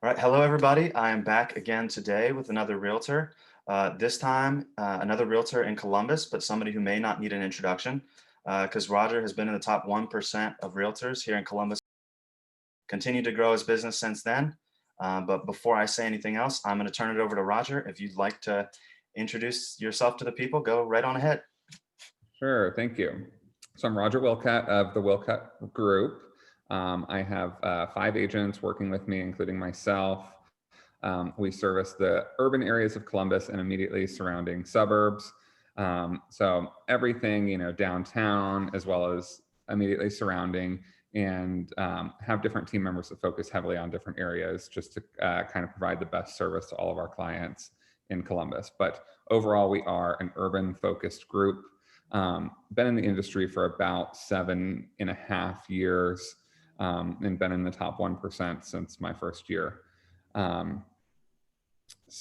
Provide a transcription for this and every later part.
All right, hello everybody. I am back again today with another realtor. This time, another realtor in Columbus, but somebody who may not need an introduction because Roger has been in the top 1% of realtors here in Columbus, continued to grow his business since then. But before I say anything else, I'm going to turn it over to Roger. If you'd like to introduce yourself to the people, go right on ahead. Sure, thank you. So I'm Roger Wilcutt of the Wilcutt Group. I have 5 agents working with me, including myself. We service the urban areas of Columbus and immediately surrounding suburbs. So everything, downtown as well as immediately surrounding, and have different team members that focus heavily on different areas just to kind of provide the best service to all of our clients in Columbus. But overall, we are an urban focused group. Been in the industry for about 7.5 years, and been in the top 1% since my first year. Um,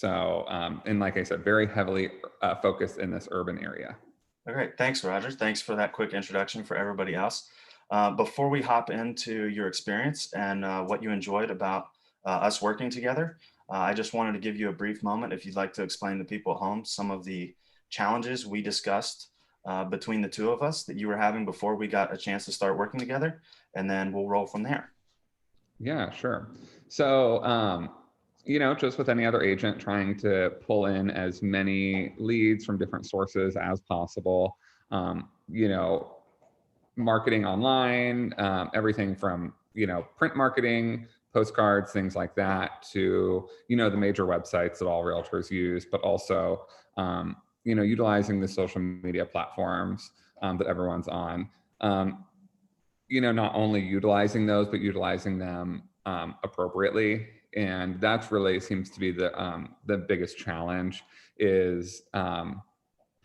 and like I said, very heavily focused in this urban area. All right, thanks, Roger. Thanks for that quick introduction for everybody else. Before we hop into your experience and what you enjoyed about us working together, I just wanted to give you a brief moment if you'd like to explain to people at home some of the challenges we discussed between the two of us that you were having before we got a chance to start working together, and then we'll roll from there. Yeah, sure. So, just with any other agent, trying to pull in as many leads from different sources as possible. Um, you know, Marketing online, everything from print marketing, postcards, things like that, to the major websites that all realtors use, but also utilizing the social media platforms that everyone's on. Not only utilizing those, but utilizing them appropriately. And that's really seems to be the biggest challenge is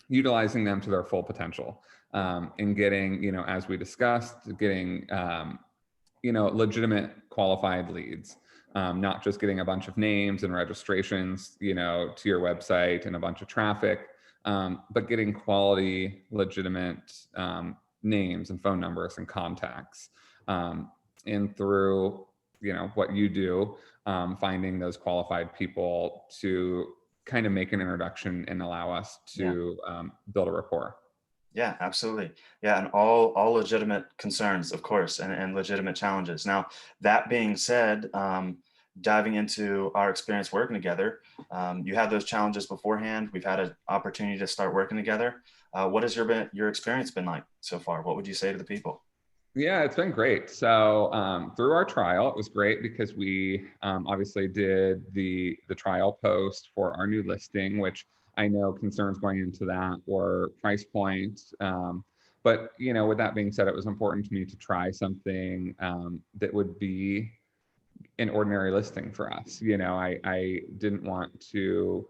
utilizing them to their full potential, and getting, as we discussed, getting, legitimate qualified leads, not just getting a bunch of names and registrations, to your website and a bunch of traffic, but getting quality, legitimate names and phone numbers and contacts. And through, what you do, finding those qualified people to kind of make an introduction and allow us Yeah. to build a rapport. Yeah, absolutely. Yeah, and all legitimate concerns, of course, and legitimate challenges. Now, that being said, diving into our experience working together, you had those challenges beforehand. We've had an opportunity to start working together. What has your experience been like so far? What would you say to the people? Yeah, it's been great. So through our trial, it was great because we obviously did the trial post for our new listing, which I know concerns going into that were price point. But with that being said, it was important to me to try something that would be an ordinary listing for us. I didn't want to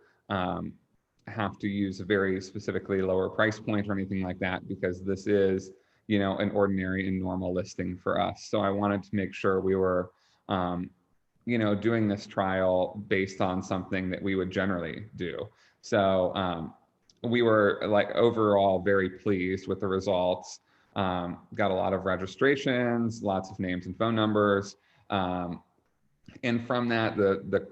have to use a very specifically lower price point or anything like that, because this is an ordinary and normal listing for us. So I wanted to make sure we were doing this trial based on something that we would generally do. So we were like overall very pleased with the results. Got a lot of registrations, lots of names and phone numbers. And from that, the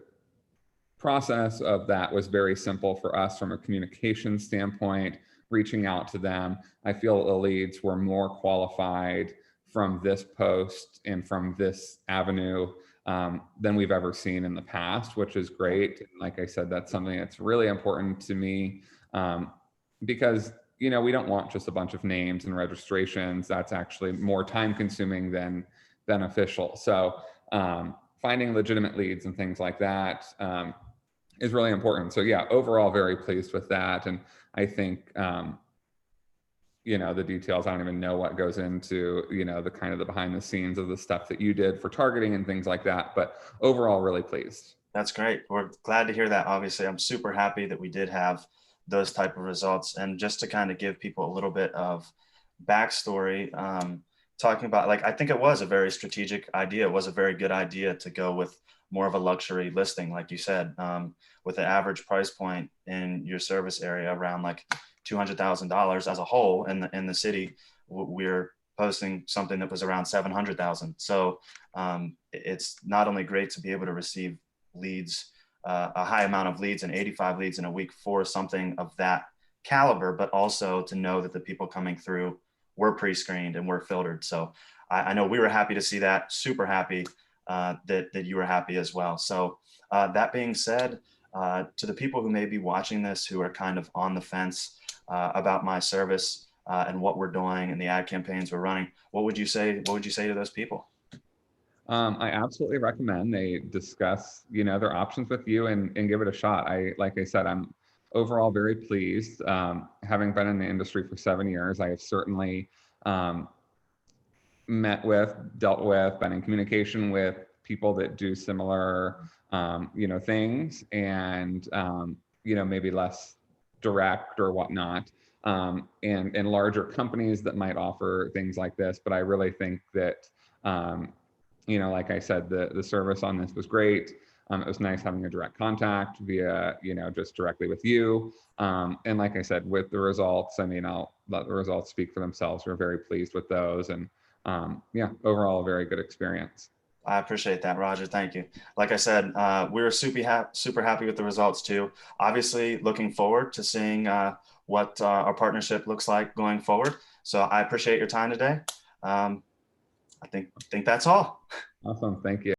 process of that was very simple for us from a communication standpoint, reaching out to them. I feel the leads were more qualified from this post and from this avenue than we've ever seen in the past, which is great. Like I said, that's something that's really important to me, because we don't want just a bunch of names and registrations. That's actually more time consuming than beneficial. So finding legitimate leads and things like that is really important. So yeah, overall, very pleased with that. And I think, the details, I don't even know what goes into, the kind of the behind the scenes of the stuff that you did for targeting and things like that. But overall, really pleased. That's great. We're glad to hear that. Obviously, I'm super happy that we did have those type of results. And just to kind of give people a little bit of backstory, talking about like I think it was a very strategic idea. It was a very good idea to go with more of a luxury listing, like you said, with an average price point in your service area around like $200,000 as a whole in the city. We're posting something that was around 700,000. So it's not only great to be able to receive leads, a high amount of leads and 85 leads in a week for something of that caliber, but also to know that the people coming through were pre-screened and were filtered. So I know we were happy to see that, super happy that you were happy as well. So that being said, to the people who may be watching this who are kind of on the fence about my service and what we're doing and the ad campaigns we're running, what would you say? What would you say to those people? I absolutely recommend they discuss, their options with you and give it a shot. Like I said, I'm overall very pleased. Having been in the industry for 7 years, I have certainly met with, dealt with, been in communication with people that do similar, things, and maybe less direct or whatnot, and larger companies that might offer things like this. But I really think that, like I said, the service on this was great. It was nice having a direct contact via, just directly with you. And like I said, with the results, I mean, I'll let the results speak for themselves. We're very pleased with those, and overall, a very good experience. I appreciate that, Roger. Thank you. Like I said, we were super happy with the results too. Obviously, looking forward to seeing what our partnership looks like going forward. So I appreciate your time today. I think that's all. Awesome. Thank you.